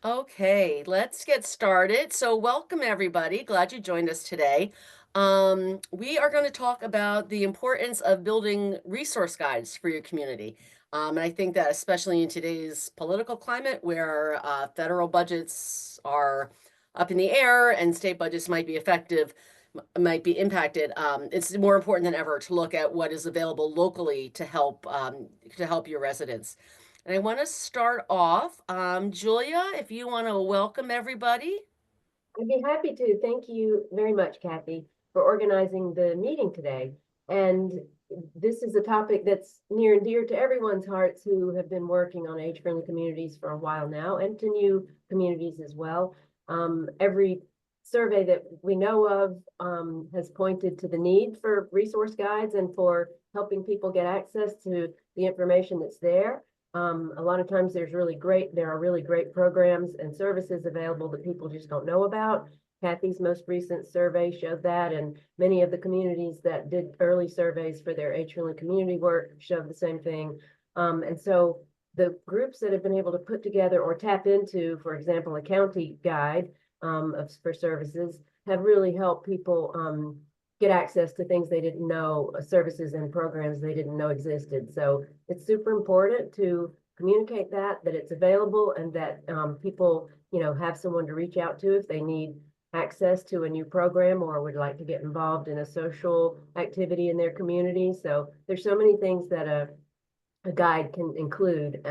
Okay, let's get started. So, welcome everybody. Glad you joined us today. We are going to talk about the importance of building resource guides for your community. And I think that especially in today's political climate where federal budgets are up in the air and state budgets might be might be impacted, it's more important than ever to look at what is available locally to help your residents. And I want to start off, Julia, if you want to welcome everybody. I'd be happy to. Thank you very much, Kathy, for organizing the meeting today. And this is a topic that's near and dear to everyone's hearts who have been working on age-friendly communities for a while now, and to new communities as well. Every survey that we know of has pointed to the need for resource guides and for helping people get access to the information that's there. A lot of times there are really great programs and services available that people just don't know about. Kathy's most recent survey showed that, and many of the communities that did early surveys for their age-friendly community work showed the same thing. And so the groups that have been able to put together or tap into, for example, a county guide for services have really helped people get access to things they didn't know, services and programs they didn't know existed. So it's super important to communicate that it's available and that people, have someone to reach out to if they need access to a new program or would like to get involved in a social activity in their community. So there's so many things that a guide can include,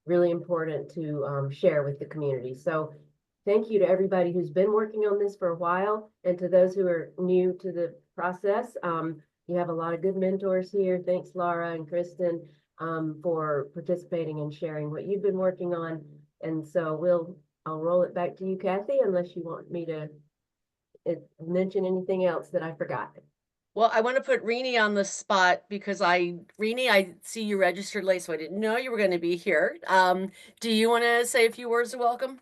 really important to share with the community. So thank you to everybody who's been working on this for a while and to those who are new to the process. You have a lot of good mentors here. Thanks, Laura and Kristen, for participating and sharing what you've been working on. And so I'll roll it back to you, Kathy, unless you want me to mention anything else that I forgot. Well, I want to put Rini on the spot because Rini, I see you registered late, so I didn't know you were going to be here. Do you want to say a few words of welcome?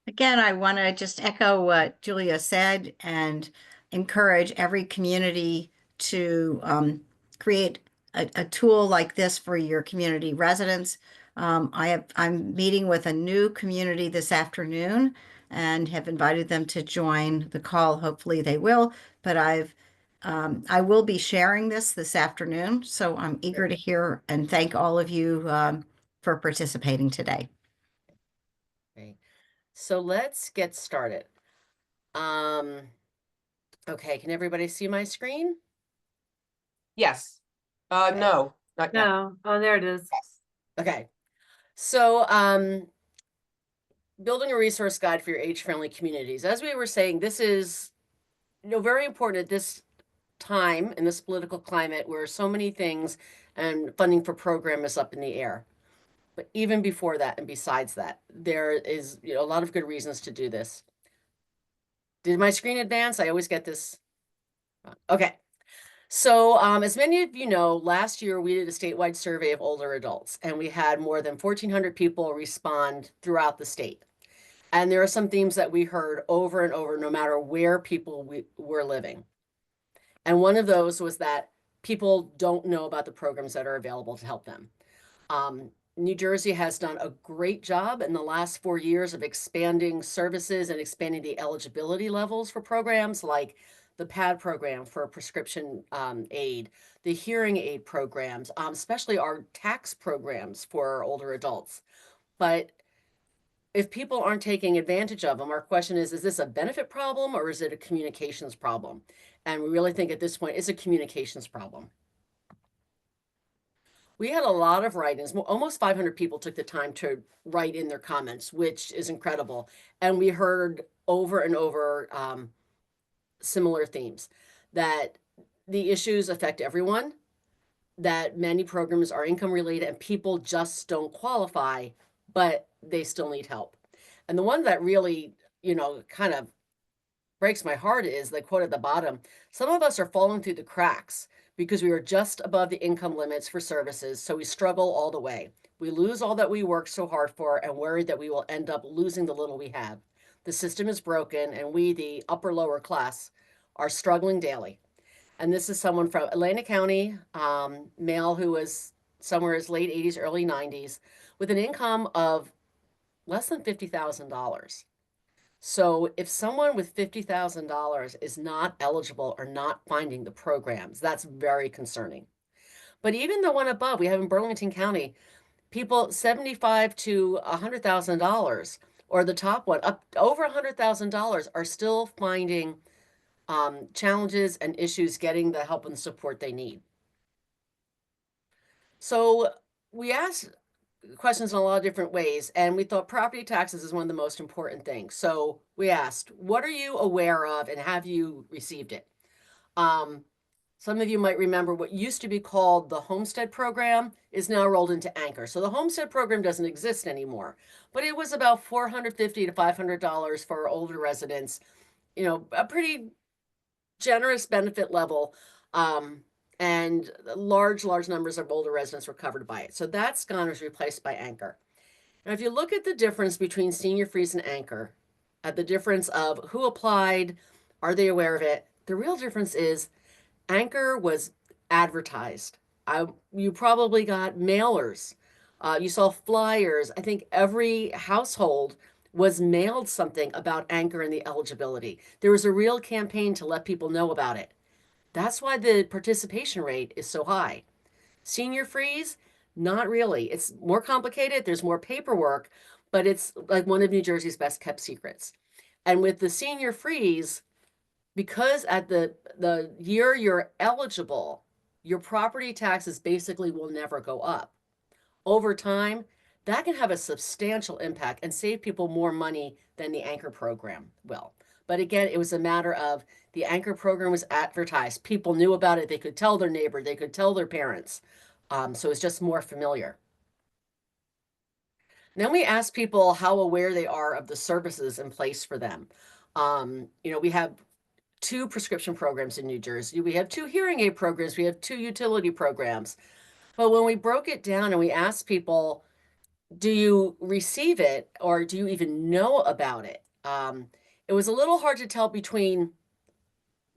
Again, I want to just echo what Julia said and encourage every community to create a tool like this for your community residents. I'm meeting with a new community this afternoon and have invited them to join the call. Hopefully they will, but I will be sharing this afternoon. So I'm eager to hear and thank all of you for participating today. Okay. So let's get started. Um, okay, can everybody see my screen? Yes. Okay. No, not yet. No. Oh, there it is. Yes. Okay. So, building a resource guide for your age-friendly communities. As we were saying, this is, very important at this time in this political climate where so many things and funding for program is up in the air. But even before that and besides that, there is, a lot of good reasons to do this. Did my screen advance? I always get this. Okay. So, as many of you know, last year we did a statewide survey of older adults, and we had more than 1,400 people respond throughout the state. And there are some themes that we heard over and over, no matter where people were living. And one of those was that people don't know about the programs that are available to help them. New Jersey has done a great job in the last 4 years of expanding services and expanding the eligibility levels for programs like the PAD program for prescription aid, the hearing aid programs, especially our tax programs for older adults. But if people aren't taking advantage of them, our question is this a benefit problem or is it a communications problem? And we really think at this point it's a communications problem. We had a lot of write-ins. Almost 500 people took the time to write in their comments, which is incredible. And we heard over and over similar themes that the issues affect everyone, that many programs are income related and people just don't qualify, but they still need help. And the one that really, kind of breaks my heart is the quote at the bottom. Some of us are falling through the cracks because we are just above the income limits for services, so we struggle all the way. We lose all that we work so hard for and worry that we will end up losing the little we have. The system is broken, and we, the upper lower class, are struggling daily. And this is someone from Atlantic County, male who was somewhere in his late 80s, early 90s, with an income of less than $50,000. So if someone with $50,000 is not eligible or not finding the programs, that's very concerning. But even the one above, we have in Burlington County, people 75 to $100,000, or the top one up over $100,000, are still finding challenges and issues getting the help and support they need. So we asked questions in a lot of different ways, and we thought property taxes is one of the most important things. So we asked, what are you aware of and have you received it? Some of you might remember what used to be called the Homestead Program is now rolled into Anchor. So the Homestead Program doesn't exist anymore, but it was about $450 to $500 for older residents, a pretty generous benefit level. And large numbers of older residents were covered by it. So that's gone, was replaced by Anchor. Now, if you look at the difference between Senior Freeze and Anchor, at the difference of who applied, are they aware of it? The real difference is Anchor was advertised. You probably got mailers. You saw flyers. I think every household was mailed something about Anchor and the eligibility. There was a real campaign to let people know about it. That's why the participation rate is so high. Senior Freeze, not really. It's more complicated. There's more paperwork, but it's like one of New Jersey's best kept secrets. And with the Senior Freeze, because at the year you're eligible, your property taxes basically will never go up. Over time, that can have a substantial impact and save people more money than the Anchor program will. But again, it was a matter of the Anchor program was advertised. People knew about it. They could tell their neighbor, they could tell their parents. So it's just more familiar. Then we asked people how aware they are of the services in place for them. We have 2 prescription programs in New Jersey. We have 2 hearing aid programs. We have 2 utility programs. But when we broke it down and we asked people, do you receive it or do you even know about it? It was a little hard to tell between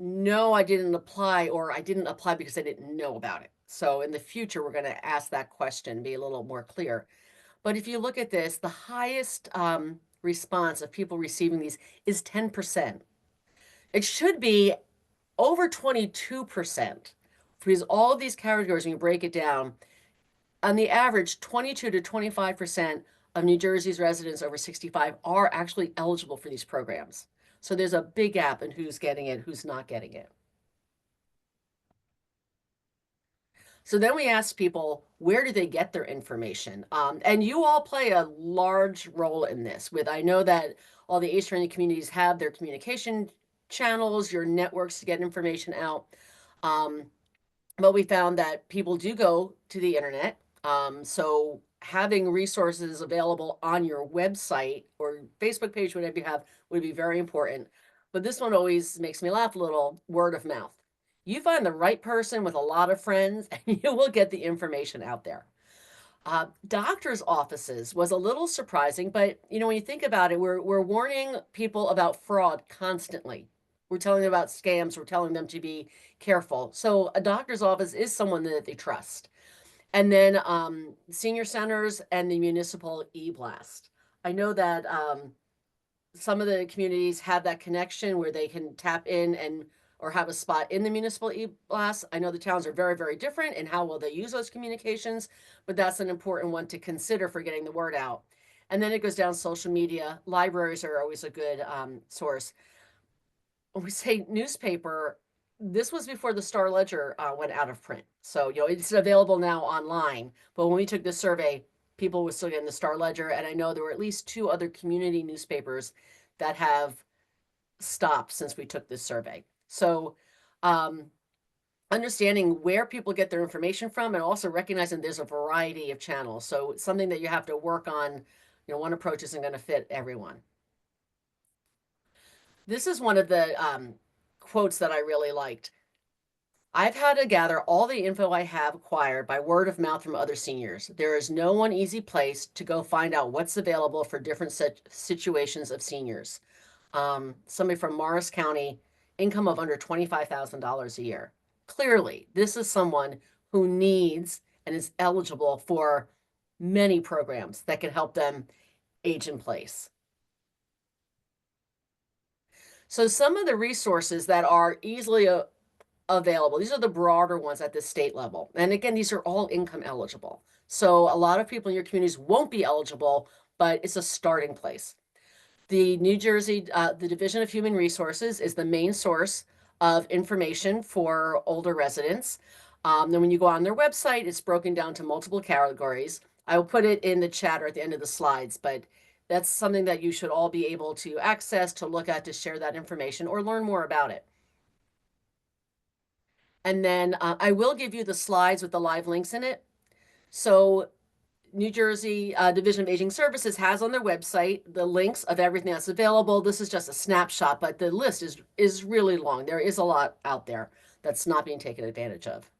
no, I didn't apply, or I didn't apply because I didn't know about it. So in the future, we're going to ask that question, be a little more clear. But if you look at this, the highest response of people receiving these is 10%. It should be over 22%, because all of these categories, when you break it down, on the average, 22 to 25% of New Jersey's residents over 65 are actually eligible for these programs. So there's a big gap in who's getting it, who's not getting it. So then we asked people, where do they get their information? And you all play a large role in this. I know that all the age-friendly communities have their communication channels, your networks to get information out. But we found that people do go to the internet. So having resources available on your website or Facebook page, whatever you have, would be very important. But this one always makes me laugh a little, word of mouth. You find the right person with a lot of friends and you will get the information out there. Doctors' offices was a little surprising, but when you think about it, we're warning people about fraud constantly. We're telling them about scams. We're telling them to be careful. So a doctor's office is someone that they trust. And then senior centers and the municipal e-blast. I know that some of the communities have that connection where they can tap in or have a spot in the municipal e-blast. I know the towns are very, very different in how well they use those communications, but that's an important one to consider for getting the word out. And then it goes down social media. Libraries are always a good source. When we say newspaper, this was before the Star Ledger went out of print. So, it's available now online. But when we took this survey, people were still getting the Star Ledger. And I know there were at least 2 other community newspapers that have stopped since we took this survey. So, understanding where people get their information from and also recognizing there's a variety of channels. So it's something that you have to work on. One approach isn't going to fit everyone. This is one of the quotes that I really liked. I've had to gather all the info I have acquired by word of mouth from other seniors. There is no one easy place to go find out what's available for different situations of seniors. Somebody from Morris County, income of under $25,000 a year. Clearly, this is someone who needs and is eligible for many programs that can help them age in place. So some of the resources that are easily available, these are the broader ones at the state level. And again, these are all income eligible. So a lot of people in your communities won't be eligible, but it's a starting place. The New Jersey, the Division of Human Resources is the main source of information for older residents. Then when you go on their website, it's broken down to multiple categories. I will put it in the chat or at the end of the slides, but that's something that you should all be able to access, to look at, to share that information or learn more about it. And then I will give you the slides with the live links in it. So New Jersey Division of Aging Services has on their website the links of everything that's available. This is just a snapshot, but the list is really long. There is a lot out there that's not being taken advantage of.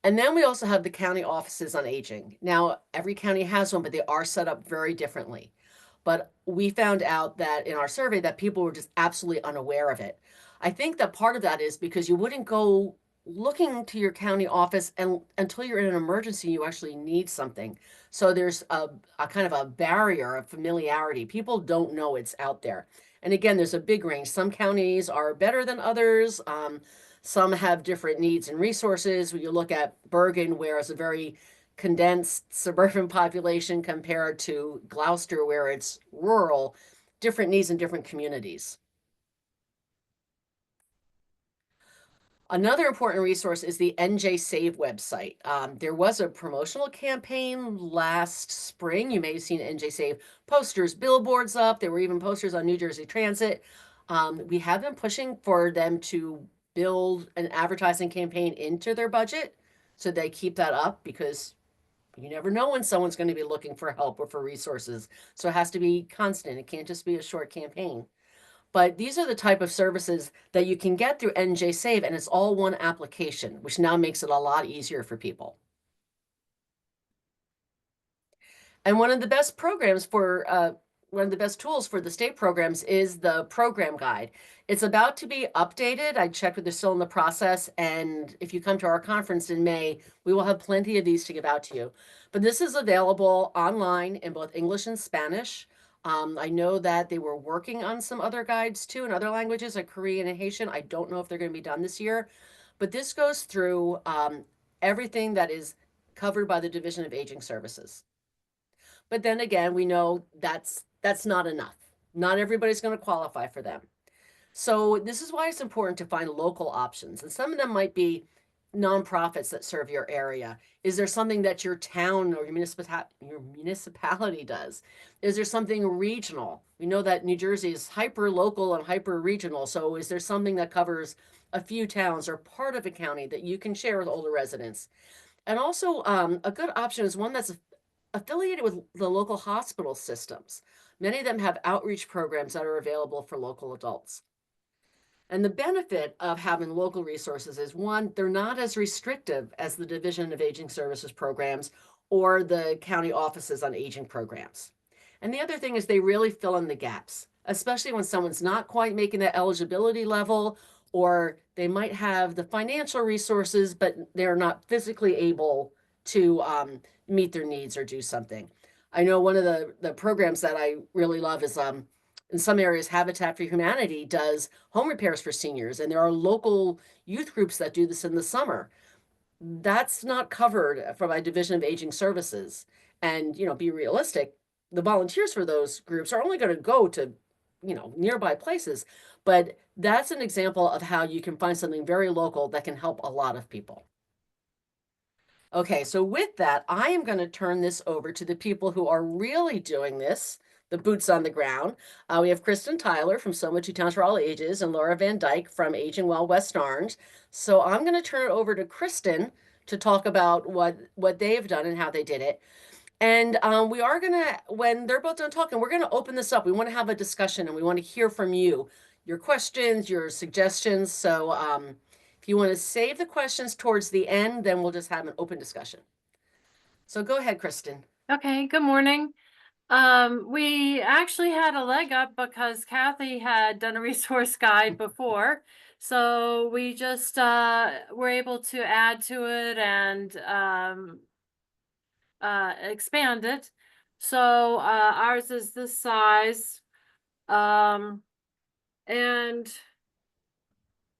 And then we also have the county offices on aging. Now, every county has one, but they are set up very differently. But we found out that in our survey that people were just absolutely unaware of it. I think that part of that is because you wouldn't go looking to your county office and until you're in an emergency, you actually need something. So there's a kind of a barrier of familiarity. People don't know it's out there. And again, there's a big range. Some counties are better than others. Some have different needs and resources. When you look at Bergen, where it's a very condensed suburban population compared to Gloucester, where it's rural, different needs in different communities. Another important resource is the NJAAW website. There was a promotional campaign last spring. You may have seen NJAAW posters, billboards up. There were even posters on New Jersey Transit. We have been pushing for them to build an advertising campaign into their budget so they keep that up, because you never know when someone's going to be looking for help or for resources. So it has to be constant. It can't just be a short campaign. But these are the type of services that you can get through NJ Save, and it's all one application, which now makes it a lot easier for people. And one of the best programs for one of the best tools for the state programs is the program guide. It's about to be updated. I checked with they're still in the process, and if you come to our conference in May, we will have plenty of these to give out to you. But this is available online in both English and Spanish. I know that they were working on some other guides too in other languages like Korean and Haitian. I don't know if they're going to be done this year, but this goes through everything that is covered by the Division of Aging Services. But then again, we know that's not enough. Not everybody's going to qualify for them. So this is why it's important to find local options. And some of them might be nonprofits that serve your area. Is there something that your town or your municipality does? Is there something regional? We know that New Jersey is hyper local and hyper regional. So is there something that covers a few towns or part of a county that you can share with older residents? And also a good option is one that's affiliated with the local hospital systems. Many of them have outreach programs that are available for local adults. And the benefit of having local resources is, one, they're not as restrictive as the Division of Aging Services programs or the county offices on aging programs. And the other thing is they really fill in the gaps, especially when someone's not quite making that eligibility level, or they might have the financial resources, but they're not physically able to meet their needs or do something. I know one of the programs that I really love is in some areas, Habitat for Humanity does home repairs for seniors, and there are local youth groups that do this in the summer. That's not covered from my Division of Aging Services. And, be realistic, the volunteers for those groups are only going to go to, nearby places. But that's an example of how you can find something very local that can help a lot of people. Okay, so with that, I am going to turn this over to the people who are really doing this, the boots on the ground. We have Kristen Tyler from So Much Two Towns for All Ages and Laura Van Dyke from Aging Well West Orange. So I'm going to turn it over to Kristen to talk about what they have done and how they did it. And we are going to, when they're both done talking, we're going to open this up. We want to have a discussion and we want to hear from you, your questions, your suggestions. So if you want to save the questions towards the end, then we'll just have an open discussion. So go ahead, Kristen. Okay, good morning. We actually had a leg up because Kathy had done a resource guide before. So we just were able to add to it and expand it. So ours is this size. And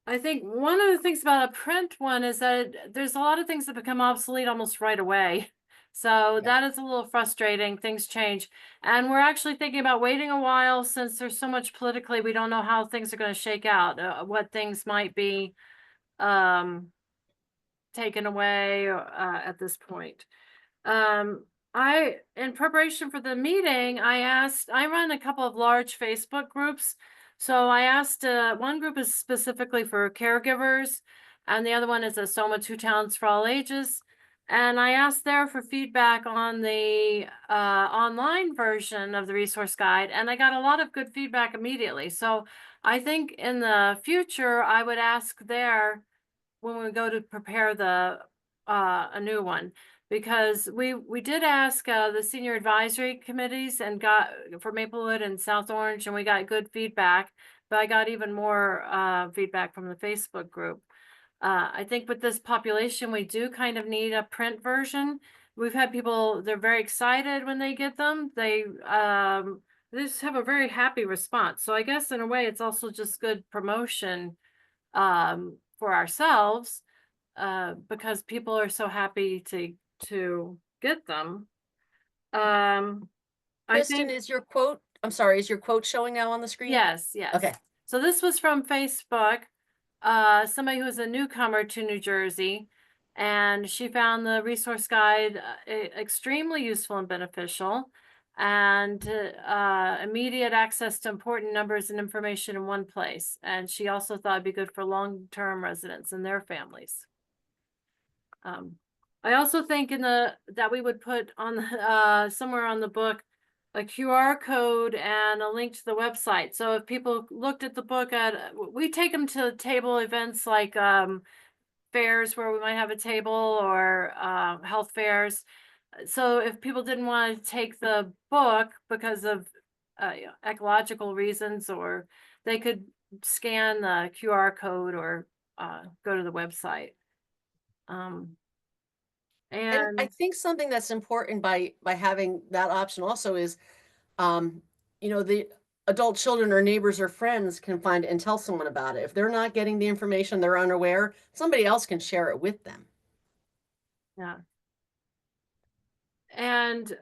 I think one of the things about a print one is that there's a lot of things that become obsolete almost right away. So Yeah. that is a little frustrating. Things change. And we're actually thinking about waiting a while since there's so much politically, we don't know how things are going to shake out, what things might be um, taken away at this point. In preparation for the meeting, I run a couple of large Facebook groups. So I asked, one group is specifically for caregivers, and the other one is a Soma Two Towns for All Ages. And I asked there for feedback on the online version of the resource guide, and I got a lot of good feedback immediately. So I think in the future, I would ask there when we go to prepare the a new one, because we did ask the senior advisory committees and got for Maplewood and South Orange, and we got good feedback, but I got even more feedback from the Facebook group. I think with this population, we do kind of need a print version. We've had people, they're very excited when they get them. They just have a very happy response. So I guess in a way, it's also just good promotion for ourselves, because people are so happy to get them. I Kristen, think is your quote, I'm sorry, is your quote showing now on the screen? yes, yes. Okay. So this was from Facebook, somebody who was a newcomer to New Jersey, and she found the resource guide extremely useful and beneficial, and immediate access to important numbers and information in one place. And she also thought it'd be good for long-term residents and their families. I also think that we would put on the, somewhere on the book a QR code and a link to the website. So if people looked at the book we take them to table events like fairs where we might have a table, or health fairs. So if people didn't want to take the book because of ecological reasons, or they could scan the QR code or go to the website. And I And think something that's important by having that option also is, the adult children or neighbors or friends can find it and tell someone about it. If they're not getting the information, they're unaware, somebody else can share it with them. yeah. And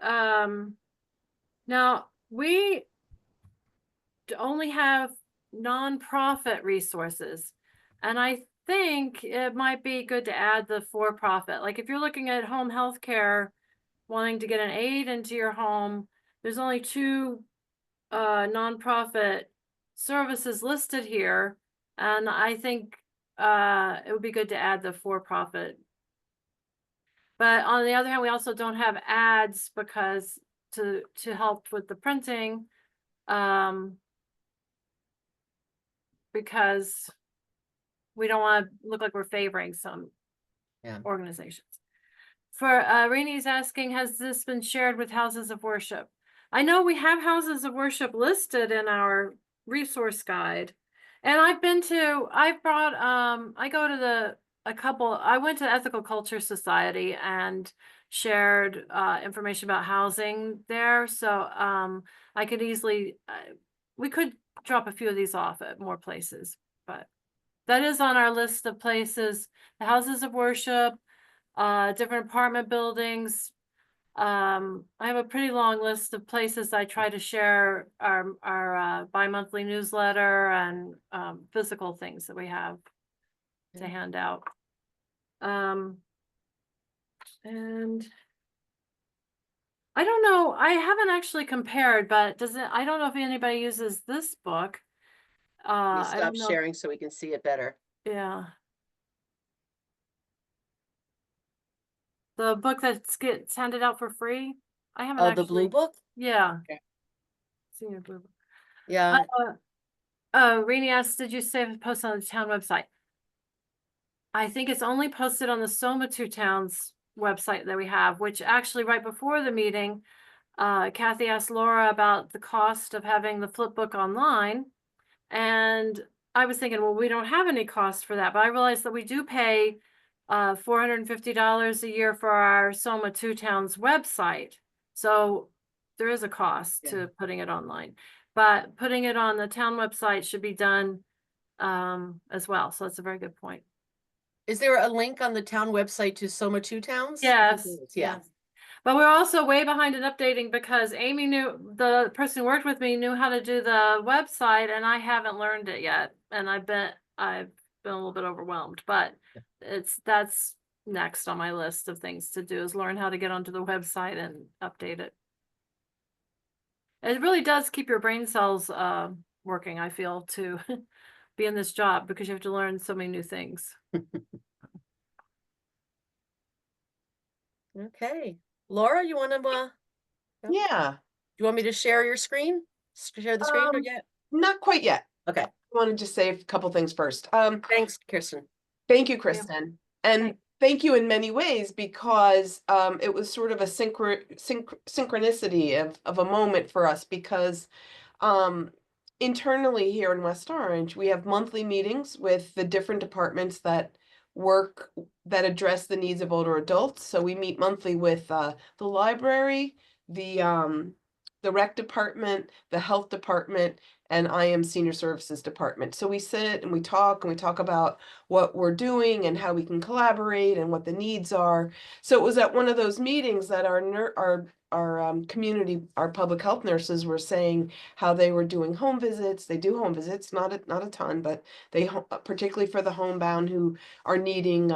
now we only have nonprofit resources. And I think it might be good to add the for-profit. Like if you're looking at home health care, wanting to get an aid into your home, there's only two nonprofit services listed here. And I think it would be good to add the for-profit. But on the other hand, we also don't have ads because to help with the printing, because we don't want to look like we're favoring some Yeah. organizations. For Rainey's asking, has this been shared with houses of worship? I know we have houses of worship listed in our resource guide. And I go to I went to Ethical Culture Society and shared information about housing there. So I could easily, we could drop a few of these off at more places, but that is on our list of places, the houses of worship, different apartment buildings. I have a pretty long list of places I try to share our bi-monthly newsletter and physical things that we have to hand out. And I don't know, I haven't actually compared, but I don't know if anybody uses this book. Let me I stop don't know. sharing so we can see it better. Yeah. The book that gets handed out for free. I haven't Oh, actually. the blue book? Yeah. Okay. Senior blue book. Yeah. Rainey asked, did you save a post on the town website? I think it's only posted on the Soma Two Towns website that we have, which actually right before the meeting, Kathy asked Laura about the cost of having the flip book online. And I was thinking, well, we don't have any cost for that, but I realized that we do pay $450 a year for our Soma Two Towns website. So there is a cost Yeah. to putting it online, but putting it on the town website should be done as well. So that's a very good point. Is there a link on the town website to Soma Two Towns? I think Yes, there is, yeah. yes. But we're also way behind in updating because Amy the person who worked with me knew how to do the website and I haven't learned it yet. And I've been a little bit overwhelmed, but that's next on my list of things to do is learn how to get onto the website and update it. It really does keep your brain cells working, I feel, to be in this job because you have to learn so many new things. Okay. Laura, you want to, Yeah, you want me to share your screen? Share the screen or Um, yet? not quite yet. Okay. I want to just say a couple things first. Thanks, Kirsten. Thank you, Kristen. And thank you in many ways because it was sort of a synchronicity of a moment for us because um, internally here in West Orange, we have monthly meetings with the different departments that address the needs of older adults. So we meet monthly with the library, the rec department, the health department, and I am senior services department. So we sit and we talk about what we're doing and how we can collaborate and what the needs are. So it was at one of those meetings that our community, our public health nurses were saying how they were doing home visits. They do home visits, not a ton, but they particularly for the homebound who are needing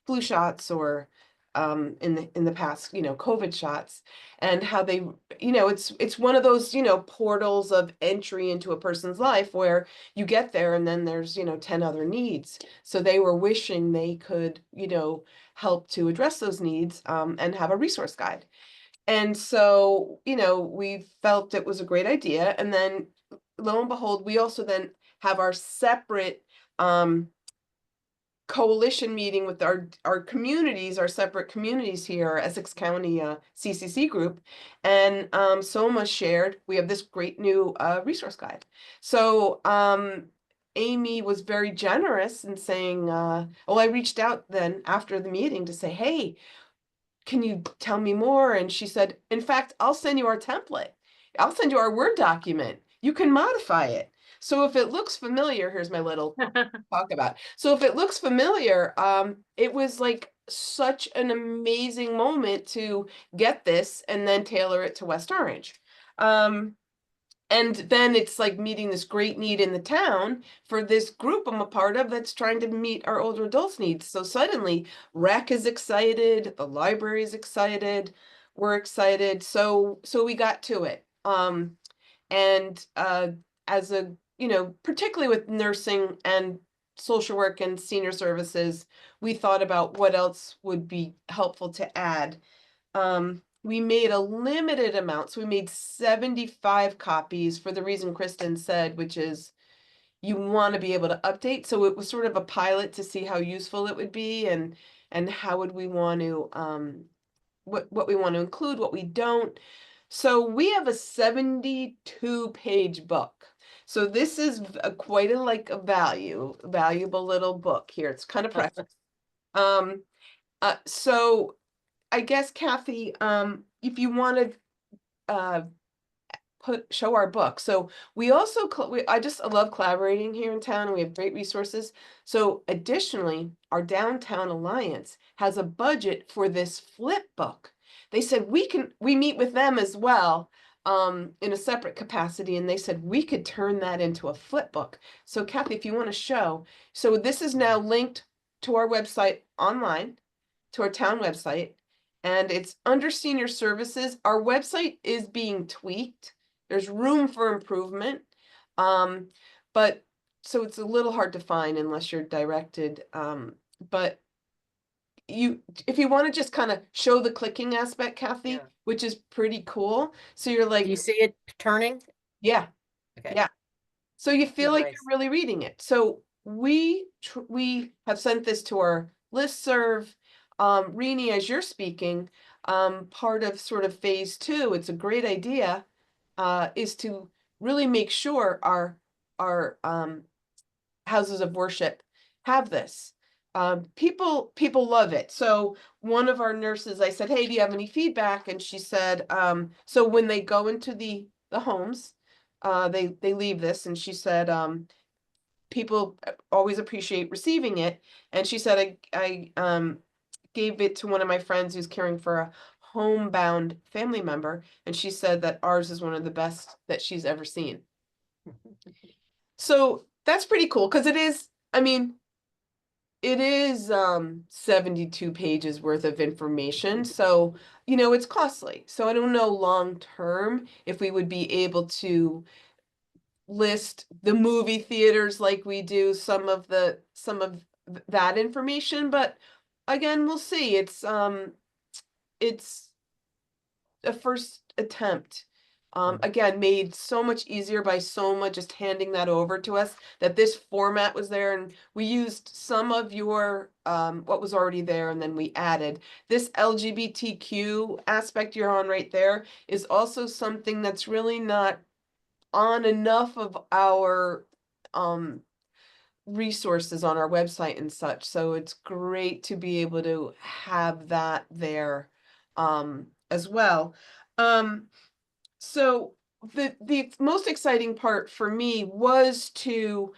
flu shots or in the past, COVID shots, and how they, it's one of those, portals of entry into a person's life where you get there and then there's, 10 other needs. So they were wishing they could, help to address those needs and have a resource guide. And so, we felt it was a great idea. And then lo and behold, we also then have our separate coalition meeting with our communities, our separate communities here, Essex County CCC group, and Soma shared, we have this great new resource guide. So Amy was very generous in saying, I reached out then after the meeting to say, hey, can you tell me more? And she said, in fact, I'll send you our template. I'll send you our Word document. You can modify it. So if it looks familiar, here's my little talk about. So if it looks familiar, it was like such an amazing moment to get this and then tailor it to West Orange. And then it's like meeting this great need in the town for this group I'm a part of that's trying to meet our older adults' needs. So suddenly rec is excited, the library is excited, we're excited. So we got to it. And as a, particularly with nursing and social work and senior services, we thought about what else would be helpful to add. We made a limited amount. So we made 75 copies for the reason Kristen said, which is you want to be able to update. So it was sort of a pilot to see how useful it would be and how would we want to, what we want to include, what we don't. So we have a 72-page book. So this is quite a valuable little book here. It's kind of precious. So I guess, Kathy, if you want to show our book. So we also, I love collaborating here in town and we have great resources. So additionally, our Downtown Alliance has a budget for this flip book. They said we meet with them as well in a separate capacity. And they said we could turn that into a flip book. So Kathy, if you want to show, so this is now linked to our website online, to our town website. And it's under senior services. Our website is being tweaked. There's room for improvement. But so it's a little hard to find unless you're directed. But if you want to just kind of show the clicking aspect, Kathy, Yeah. which is pretty cool. So you're like, Do you see it turning? yeah, Okay. yeah. So you feel like Nice. you're really reading it. So we have sent this to our listserv. Rini, as you're speaking, part of sort of phase 2, it's a great idea, is to really make sure our houses of worship have this. people love it. So one of our nurses, I said, hey, do you have any feedback? And she said, so when they go into the homes, they leave this, and she said, people always appreciate receiving it. And she said, I gave it to one of my friends who's caring for a homebound family member, and she said that ours is one of the best that she's ever seen. So that's pretty cool, because it is, I mean, it is 72 pages worth of information. So, you know, it's costly. So I don't know long term if we would be able to list the movie theaters like we do some of that information, but again, we'll see. It's a first attempt. Again, made so much easier by Soma just handing that over to us, that this format was there, and we used some of your what was already there, and then we added this LGBTQ aspect you're on right there is also something that's really not on enough of our resources on our website and such. So it's great to be able to have that there as well. So the most exciting part for me was to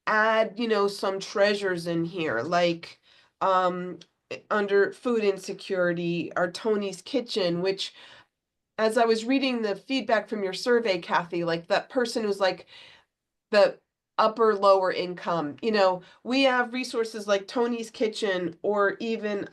add, you know, some treasures in here, like under food insecurity, our Tony's Kitchen, which, as I was reading the feedback from your survey, Kathy, like that person who's like the upper lower income, you know, we have resources like Tony's Kitchen, or even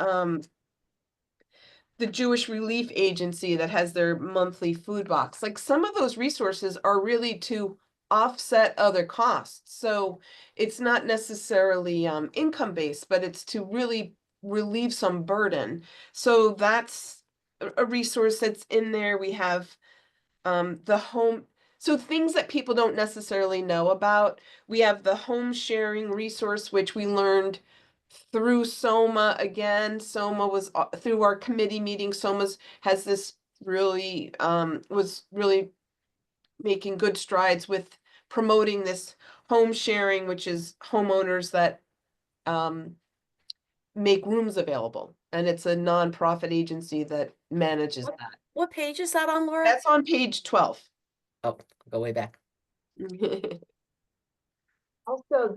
the Jewish Relief Agency that has their monthly food box. Like some of those resources are really to offset other costs. So it's not necessarily income based, but it's to really relieve some burden. So that's a resource that's in there. We have the home, so things that people don't necessarily know about. We have the home sharing resource, which we learned through Soma. Again, Soma was through our committee meeting. Soma's has this really was really making good strides with promoting this home sharing, which is homeowners that make rooms available, and it's a nonprofit agency that manages that. What page is that on, Laura? That's on page 12. Oh, go way back. Also,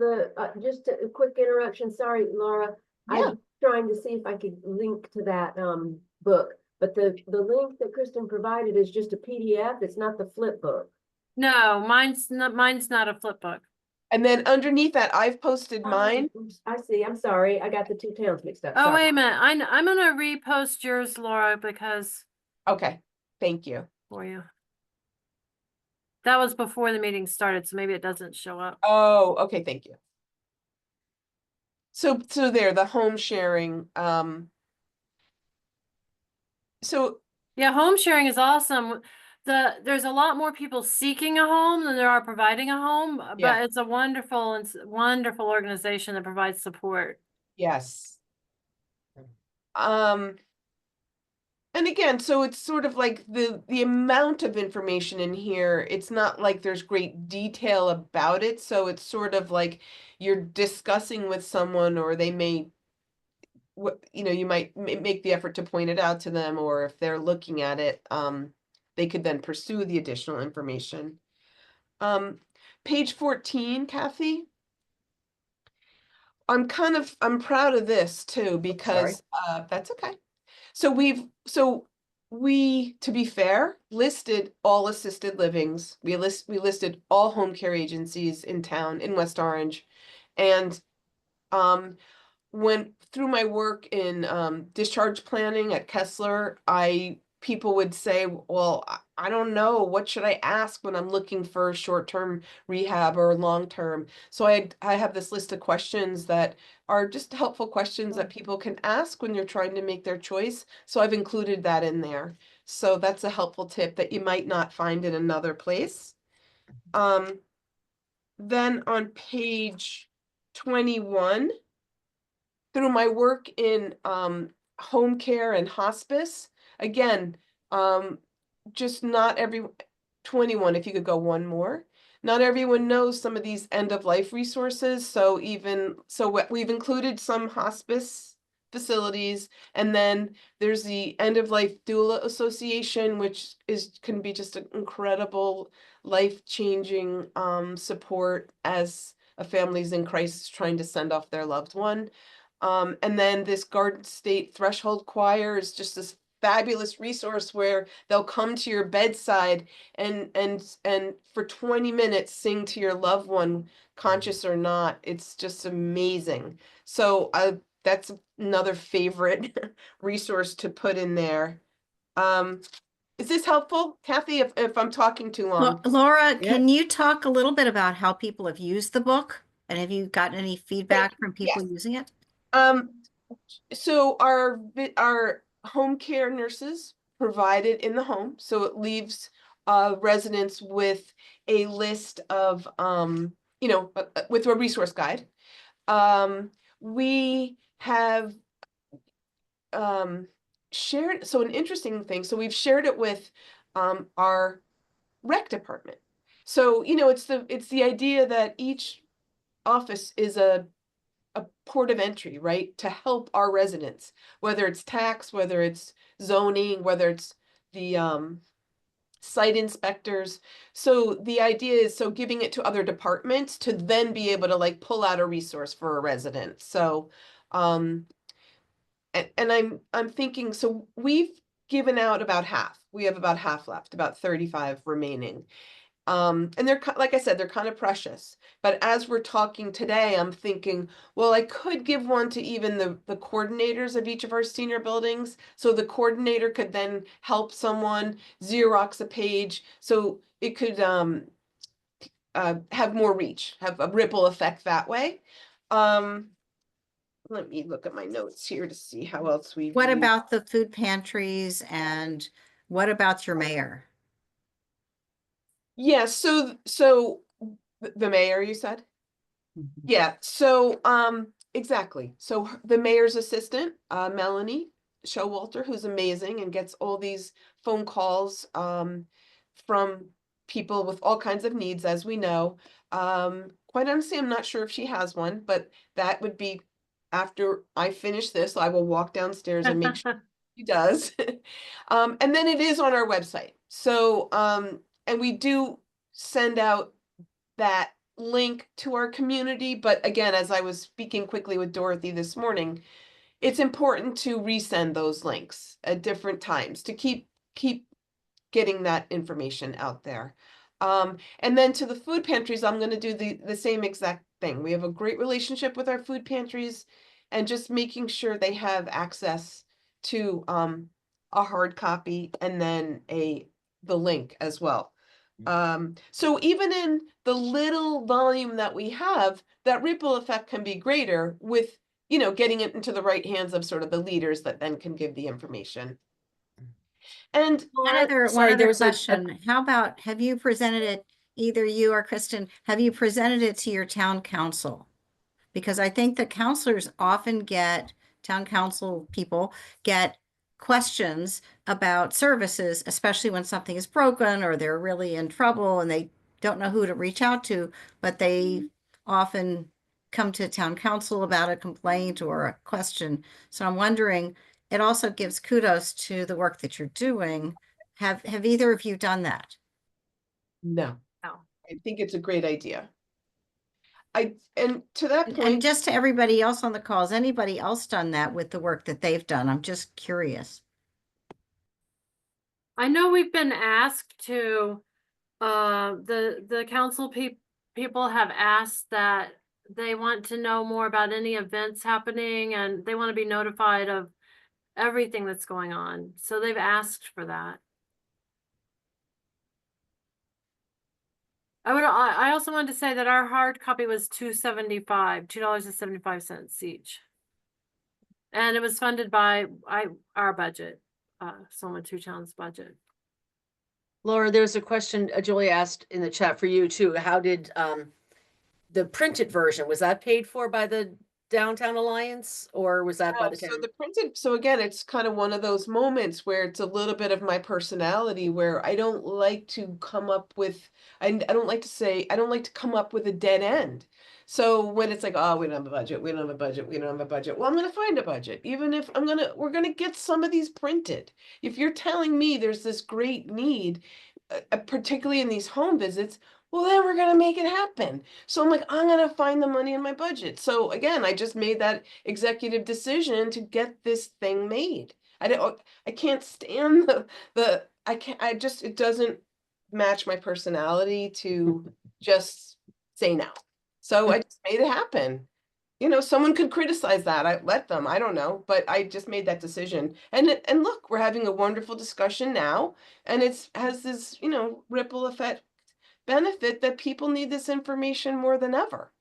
just a quick interruption, sorry, Laura. Yeah. I'm trying to see if I could link to that book, but the link that Kristen provided is just a PDF. It's not the flip book. No, mine's not a flip book. And then underneath that, I've posted mine. I see. I'm sorry. I got the two towns mixed up. Oh, Sorry. wait a minute. I'm gonna repost yours, Laura, because Okay, thank you. for you. That was before the meeting started, so maybe it doesn't show up. Oh, okay, thank you. So there, the home sharing. So Yeah, home sharing is awesome. There's a lot more people seeking a home than there are providing a home, Yeah. but it's a wonderful wonderful organization that provides support. yes. And again, so it's sort of like the amount of information in here, it's not like there's great detail about it. So it's sort of like you're discussing with someone, or they may, you know, you might make the effort to point it out to them, or if they're looking at it, they could then pursue the additional information. Page 14, Kathy. I'm proud of this too, because that's okay. So we, to be fair, listed all assisted livings. We listed all home care agencies in town in West Orange. And when through my work in discharge planning at Kessler, people would say, well, I don't know, what should I ask when I'm looking for short-term rehab or long-term? So I have this list of questions that are just helpful questions that people can ask when you're trying to make their choice. So I've included that in there. So that's a helpful tip that you might not find in another place. Then on page 21, through my work in home care and hospice, again, just not every 21, if you could go one more. not everyone knows some of these end of life resources. So we've included some hospice facilities, and then there's the End of Life Doula Association, which can be just an incredible life-changing support as a family's in crisis trying to send off their loved one. And then this Garden State Threshold Choir is just this fabulous resource where they'll come to your bedside and for 20 minutes sing to your loved one, conscious or not. It's just amazing. So that's another favorite resource to put in there. Is this helpful, Kathy, if I'm talking too long? Laura, Yeah. can you talk a little bit about how people have used the book? And have you gotten any feedback from people Yes. using it? So our home care nurses provide it in the home, so it leaves residents with a list of with a resource guide. We have shared, so an interesting thing, so we've shared it with our rec department. So, it's the idea that each office is a port of entry, right? To help our residents, whether it's tax, whether it's zoning, whether it's the site inspectors. So the idea is, so giving it to other departments to then be able to like pull out a resource for a resident. So, and I'm thinking, so we've given out about half. We have about half left, about 35 remaining. And they're, like I said, they're kind of precious. But as we're talking today, I'm thinking, well, I could give one to even the coordinators of each of our senior buildings. So the coordinator could then help someone Xerox a page. So it could have more reach, have a ripple effect that way. Let me look at my notes here to see how else we've What used. about the food pantries and what about your mayor? Yeah, so the mayor, you said? Yeah, so exactly. So the mayor's assistant, Melanie Showalter, who's amazing and gets all these phone calls from people with all kinds of needs, as we know. Quite honestly, I'm not sure if she has one, but that would be after I finish this, I will walk downstairs and make sure she does. And then it is on our website. So and we do send out that link to our community. But again, as I was speaking quickly with Dorothy this morning, it's important to resend those links at different times to keep getting that information out there. And then to the food pantries, I'm going to do the same exact thing. We have a great relationship with our food pantries and just making sure they have access to a hard copy and then the link as well. So even in the little volume that we have, that ripple effect can be greater with, getting it into the right hands of sort of the leaders that then can give the information. And One sorry, there other was a question. How about, have you presented it, either you or Kristen, have you presented it to your town council? Because I think the counselors often get, town council people get questions about services, especially when something is broken or they're really in trouble and they don't know who to reach out to, but they often come to town council about a complaint or a question. So I'm wondering, it also gives kudos to the work that you're doing. Have either of you done that? no, No. I think it's a great idea. And to that And point, just to everybody else on the call, has anybody else done that with the work that they've done? I'm just curious. I know we've been asked to, the council people have asked that they want to know more about any events happening and they want to be notified of everything that's going on. So they've asked for that. I also wanted to say that our hard copy was $2.75 each. And it was funded by our budget, Soma Two Towns budget. Laura, there's a question Julia asked in the chat for you too. How did the printed version, was that paid for by the Downtown Alliance, or was that by No, the so town? the printed, so again, it's kind of one of those moments where it's a little bit of my personality where I don't like to come up with, I don't like to say, I don't like to come up with a dead end. So when it's like, oh, we don't have a budget, we don't have a budget, we don't have a budget. Well, I'm gonna find a budget, even if we're gonna get some of these printed. If you're telling me there's this great need, particularly in these home visits, well, then we're gonna make it happen. So I'm like, I'm gonna find the money in my budget. So again, I just made that executive decision to get this thing made. I can't stand I can't, I just, it doesn't match my personality to just say no. So I just made it happen. You know, someone could criticize that. I let them, I don't know, but I just made that decision. And look, we're having a wonderful discussion now, and it's has this, you know, ripple effect benefit that people need this information more than ever.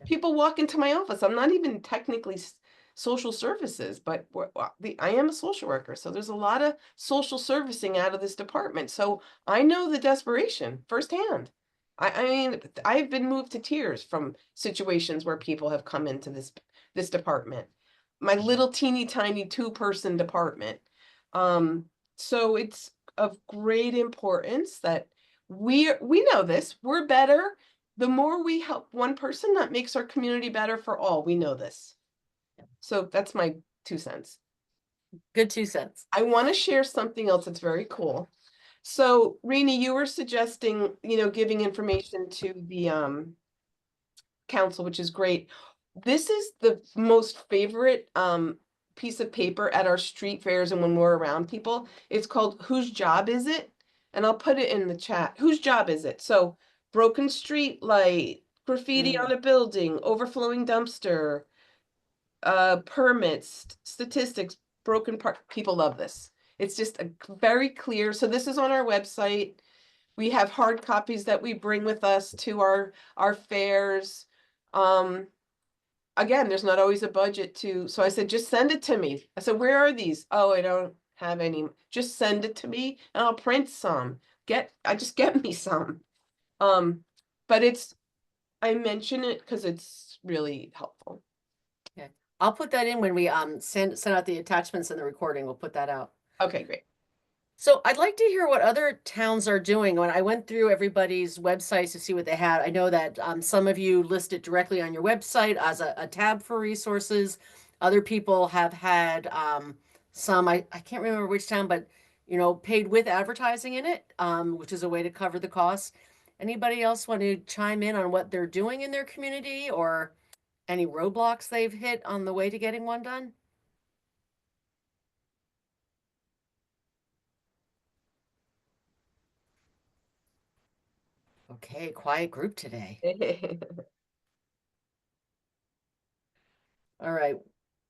People walk into my office. I'm not even technically social services, but I am a social worker. So there's a lot of social servicing out of this department. So I know the desperation firsthand. I mean, I've been moved to tears from situations where people have come into this department. My little teeny tiny 2-person department. So it's of great importance that we know this. We're better. The more we help one person, that makes our community better for all. We know this. So that's my 2 cents. Good 2 cents. I want to share something else that's very cool. So, Rini, you were suggesting, you know, giving information to the council, which is great. This is the most favorite piece of paper at our street fairs and when we're around people. It's called Whose Job Is It? And I'll put it in the chat. Whose job is it? So broken street light, graffiti on a building, overflowing dumpster, permits, statistics, broken part. People love this. It's just a very clear. So this is on our website. We have hard copies that we bring with us to our fairs. Again, there's not always a budget to, so I said, just send it to me. I said, where are these? Oh, I don't have any. Just send it to me and I'll print some. I just get me some. But I mention it because it's really helpful. Okay. I'll put that in when we send out the attachments and the recording. We'll put that out. Okay, great. So I'd like to hear what other towns are doing. When I went through everybody's websites to see what they had, I know that some of you list it directly on your website as a tab for resources. Other people have had some, I can't remember which town, but you know, paid with advertising in it, which is a way to cover the costs. Anybody else want to chime in on what they're doing in their community or any roadblocks they've hit on the way to getting one done? Okay, quiet group today. All right.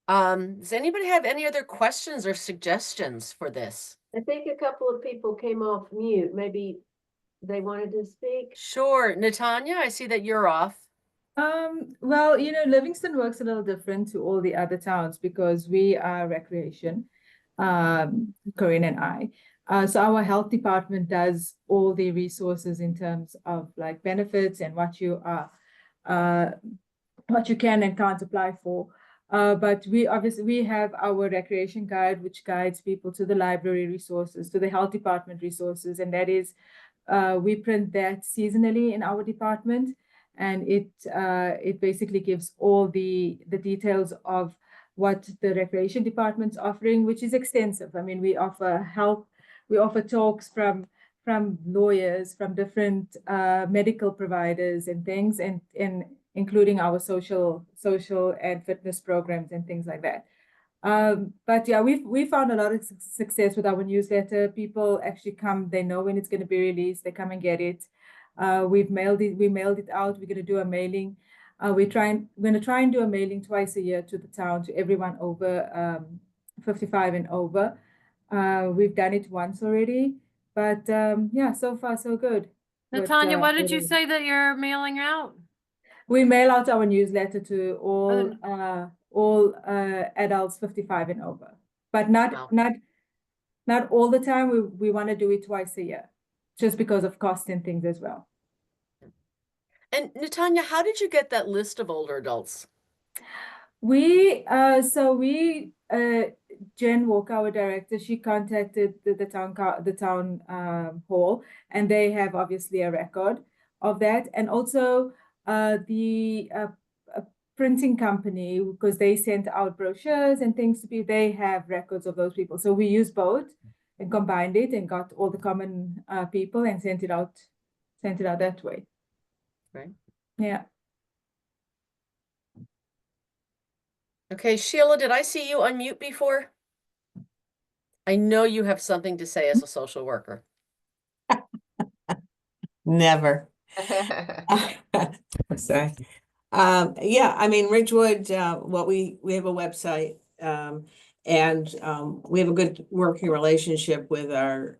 Does anybody have any other questions or suggestions for this? I think a couple of people came off mute. Maybe they wanted to speak. Sure. Natanya, I see that you're off. Well, Livingston works a little different to all the other towns because we are recreation, Corinne and I. So our health department does all the resources in terms of like benefits and what you can and can't apply for. But we have our recreation guide, which guides people to the library resources, to the health department resources, and that is, we print that seasonally in our department, and it basically gives all the details of what the recreation department's offering, which is extensive. I mean, we offer help, we offer talks from lawyers, from different medical providers and things, and including our social and fitness programs and things like that. But yeah, we found a lot of success with our newsletter. People actually come, they know when it's going to be released, they come and get it. We mailed it out. We're going to do a mailing. We're going to try and do a mailing twice a year to the town, to everyone over 55 and over. We've done it once already, but yeah, so far so good. Natanya, what did you say that you're mailing out? We mail out our newsletter to all adults 55 and over, but not all the time. We want to do it twice a year, just because of cost and things as well. And Natanya, how did you get that list of older adults? Jen Walker, our director, she contacted the town hall, and they have obviously a record of that. And also the printing company, because they sent out brochures and things to people, they have records of those people. So we used both and combined it and got all the common people and sent it out that way. Right. Yeah. Okay, Sheila, did I see you unmute before? I know you have something to say as a social worker. Never. Sorry. Yeah, I mean, Ridgewood, we have a website, and we have a good working relationship with our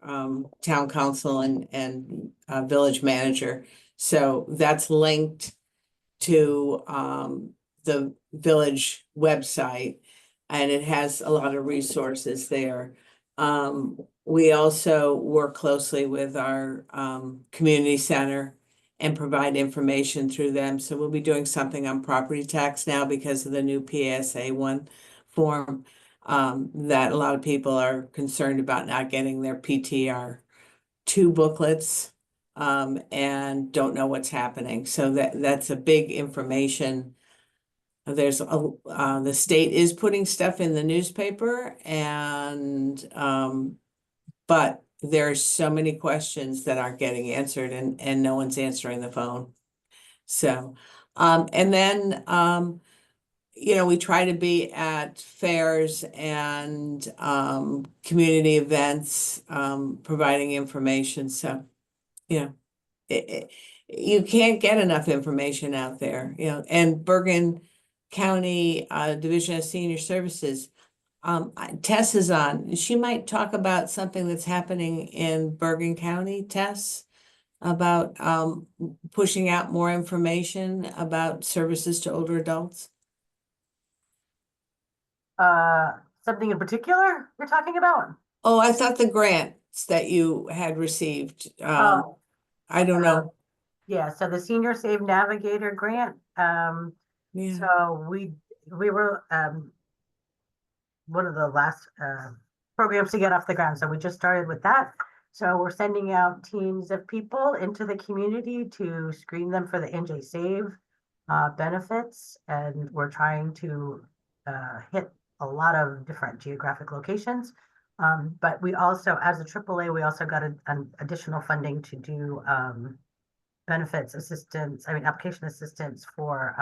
town council and village manager. So that's linked to the village website, and it has a lot of resources there. We also work closely with our community center and provide information through them. So we'll be doing something on property tax now because of the new PSA 1 form, that a lot of people are concerned about not getting their PTR 2 booklets, and don't know what's happening. So that's a big information. There's the state is putting stuff in the newspaper, and but there's so many questions that aren't getting answered, and no one's answering the phone. So and then we try to be at fairs and community events, providing information. So you can't get enough information out there, and Bergen County Division of Senior Services, Tess is on. She might talk about something that's happening in Bergen County, Tess, about pushing out more information about services to older adults. Something in particular you're talking about? Oh, I thought the grants that you had received. I don't know. Yeah, so the Senior Save Navigator grant. Yeah. So we were one of the last programs to get off the ground. So we just started with that. So we're sending out teams of people into the community to screen them for the NJ Save benefits, and we're trying to hit a lot of different geographic locations. But we also, as a AAA, we also got an additional funding to do benefits assistance, application assistance for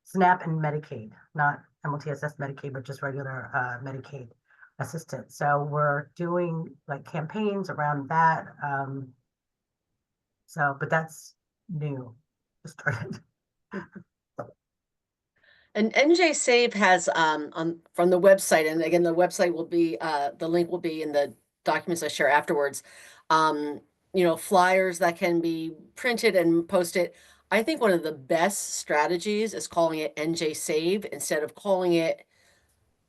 SNAP and Medicaid, not MLTSS Medicaid, but just regular Medicaid assistance. So we're doing like campaigns around that. But that's new, just started. And NJ Save has from the website, and again, the website will be the link will be in the documents I share afterwards. Flyers that can be printed and posted. I think one of the best strategies is calling it NJ Save instead of calling it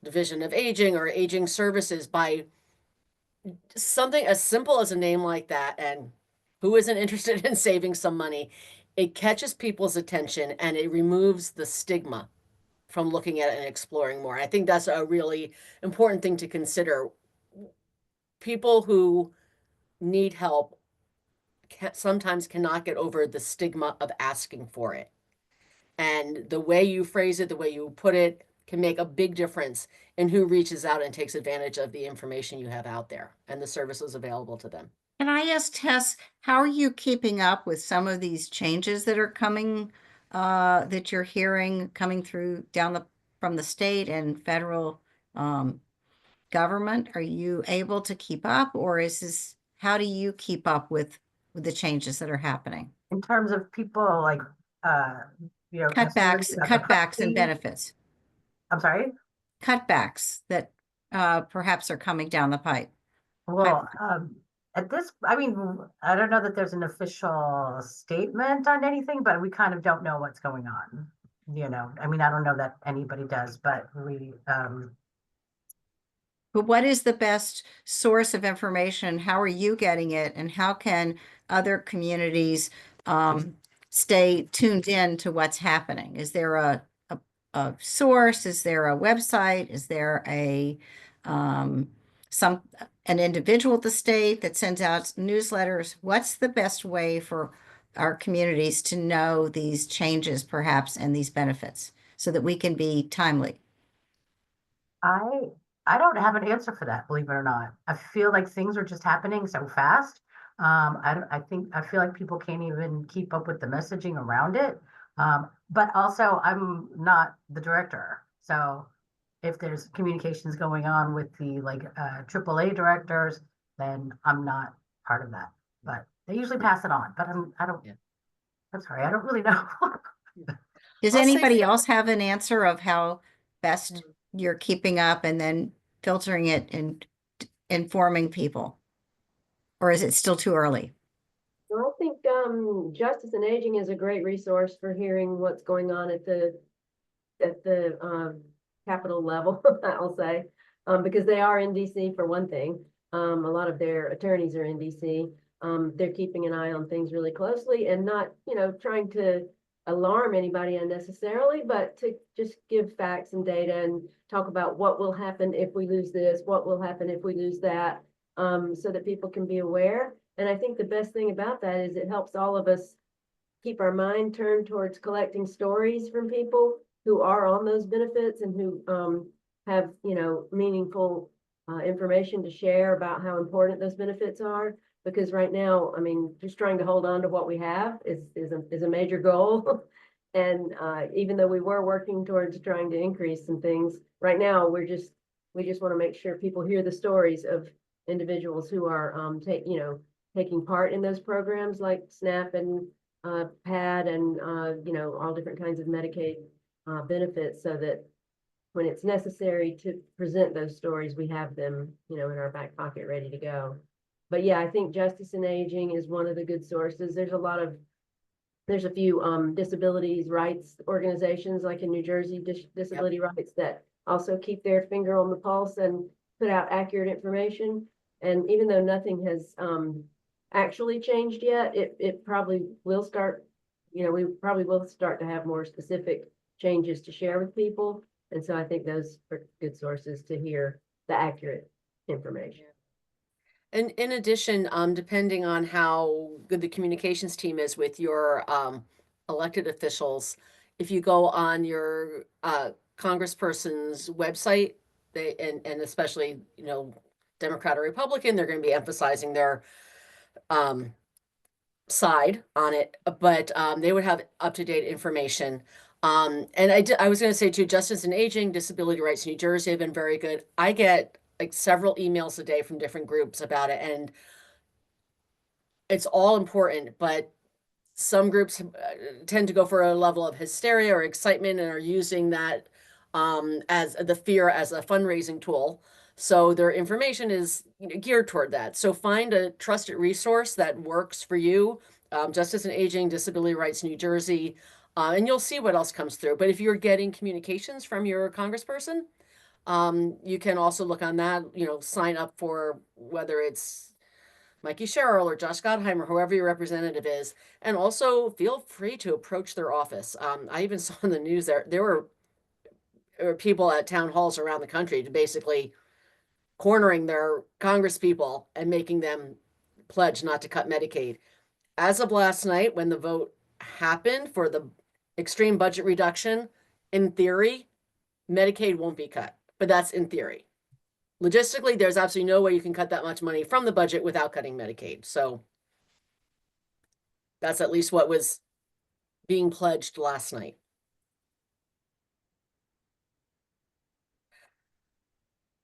Division of Aging or Aging Services, by something as simple as a name like that. And who isn't interested in saving some money? It catches people's attention and it removes the stigma from looking at it and exploring more. I think that's a really important thing to consider. People who need help sometimes cannot get over the stigma of asking for it. And the way you phrase it, the way you put it, can make a big difference in who reaches out and takes advantage of the information you have out there and the services available to them. Can I ask Tess, how are you keeping up with some of these changes that are coming, that you're hearing coming through from the state and federal government? Are you able to keep up, or how do you keep up with the changes that are happening? In terms of people like, Cutbacks and benefits. I'm sorry? Cutbacks that perhaps are coming down the pipe. Well, at this, I don't know that there's an official statement on anything, but we kind of don't know what's going on. I don't know that anybody does, but But what is the best source of information? How are you getting it? And how can other communities stay tuned in to what's happening? Is there a a source? Is there a website? Is there a um, an individual at the state that sends out newsletters? What's the best way for our communities to know these changes, perhaps, and these benefits so that we can be timely? I I don't have an answer for that, believe it or not. I feel like things are just happening so fast. I think I feel like people can't even keep up with the messaging around it. But also I'm not the director. So if there's communications going on with the AAA directors, then I'm not part of that. But they usually pass it on. But I don't, Yeah. I'm sorry, I don't really know. Does I'll say anybody for- else have an answer of how best you're keeping up and then filtering it and informing people? Or is it still too early? Well, I think Justice and Aging is a great resource for hearing what's going on at the capital level, I'll say, because they are in DC for one thing. A lot of their attorneys are in DC. They're keeping an eye on things really closely and not, trying to alarm anybody unnecessarily, but to just give facts and data and talk about what will happen if we lose this, what will happen if we lose that, so that people can be aware. And I think the best thing about that is it helps all of us keep our mind turned towards collecting stories from people who are on those benefits and who have, meaningful information to share about how important those benefits are. Because right now, I mean, just trying to hold on to what we have is a major goal. And even though we were working towards trying to increase some things, right now we just want to make sure people hear the stories of individuals who are taking part in those programs like SNAP and PAD and all different kinds of Medicaid benefits, so that when it's necessary to present those stories, we have them, in our back pocket ready to go. But yeah, I think Justice and Aging is one of the good sources. There's a few disabilities rights organizations like in New Jersey, Disability Rights, that also keep their finger on the pulse and put out accurate information. And even though nothing has actually changed yet, it probably will start, we probably will start to have more specific changes to share with people. And so I think those are good sources to hear the accurate information. And in addition, depending on how good the communications team is with your elected officials, if you go on your congressperson's website, and especially, Democrat or Republican, they're going to be emphasizing their side on it, but they would have up-to-date information. And I was going to say too, Justice and Aging, Disability Rights New Jersey have been very good. I get like several emails a day from different groups about it, and it's all important, but some groups tend to go for a level of hysteria or excitement and are using that as the fear as a fundraising tool. So their information is geared toward that. So find a trusted resource that works for you. Justice and Aging, Disability Rights New Jersey, and you'll see what else comes through. But if you're getting communications from your congressperson, you can also look on that, sign up for whether it's Mikey Sherrill or Josh Gottheimer, whoever your representative is, and also feel free to approach their office. I even saw in the news there were people at town halls around the country to basically cornering their Congress people and making them pledge not to cut Medicaid. As of last night, when the vote happened for the extreme budget reduction, in theory, Medicaid won't be cut, but that's in theory. Logistically, there's absolutely no way you can cut that much money from the budget without cutting Medicaid. So that's at least what was being pledged last night.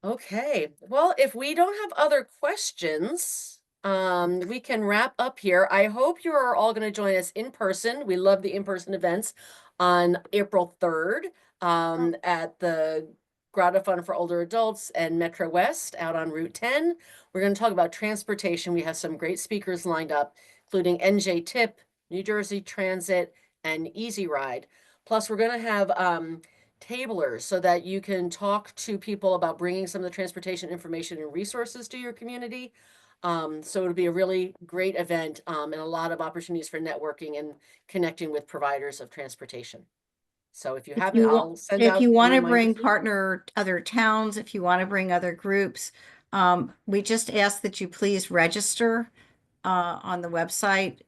Okay, well, if we don't have other questions, we can wrap up here. I hope you're all going to join us in person. We love the in-person events on April 3rd at the Grotto Fund for Older Adults and Metro West out on Route 10. We're going to talk about transportation. We have some great speakers lined up, including NJ Tip, New Jersey Transit, and Easy Ride. Plus, we're going to have tablers so that you can talk to people about bringing some of the transportation information and resources to your community. So it'll be a really great event and a lot of opportunities for networking and connecting with providers of transportation. So if you If have it, you I'll want, send if out you a want to reminder bring to you. partner other towns, if you want to bring other groups, we just ask that you please register on the website.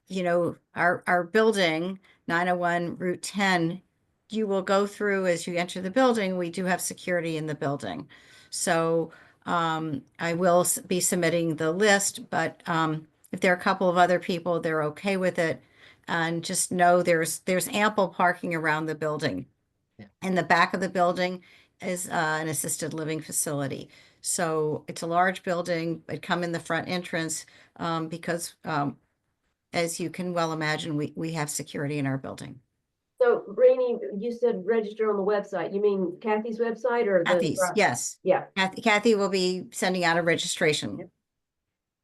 You know, our building, 901 Route 10, you will go through as you enter the building. We do have security in the building. So I will be submitting the list, but if there are a couple of other people, they're okay with it. And just know there's ample parking around the building. Yeah. In the back of the building is an assisted living facility. So it's a large building. It come in the front entrance because as you can well imagine, we have security in our building. So Rainey, you said register on the website. You mean Kathy's website or the? Kathy's, yes. Yeah. Kathy will be sending out a registration. Yep.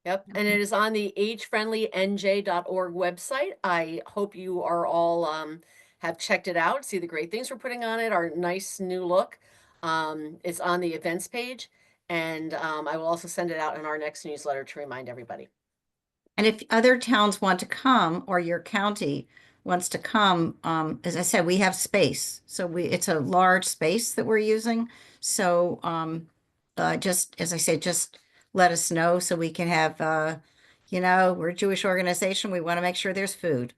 Yep, and it is on the age-friendly-nj.org website. I hope you are all have checked it out, see the great things we're putting on it, our nice new look. It's on the events page, and I will also send it out in our next newsletter to remind everybody. And if other towns want to come or your county wants to come, as I said, we have space. So it's a large space that we're using. So just as I said, just let us know so we can have, you know, we're a Jewish organization. We want to make sure there's food.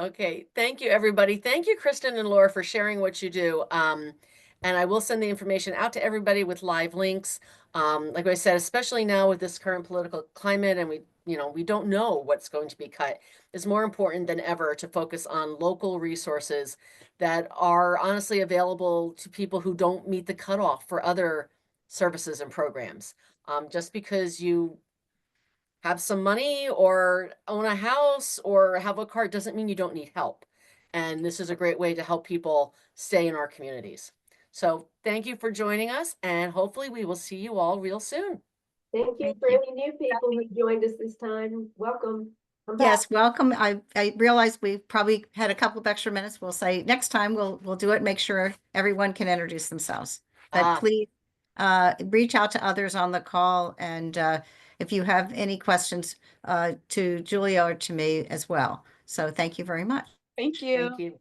Okay, thank you, everybody. Thank you, Kristen and Laura, for sharing what you do. And I will send the information out to everybody with live links. Like I said, especially now with this current political climate, and we don't know what's going to be cut. It's more important than ever to focus on local resources that are honestly available to people who don't meet the cutoff for other services and programs. Just because you have some money or own a house or have a car doesn't mean you don't need help. And this is a great way to help people stay in our communities. So thank you for joining us, and hopefully we will see you all real soon. Thank you Thank for you. any new people who joined us this time. Welcome. Come back. Yes, welcome. I realize we've probably had a couple of extra minutes. We'll say next time we'll do it, make sure everyone can introduce themselves. But please reach out to others on the call, and if you have any questions to Julia or to me as well. So thank you very much. Thank you. Thank you.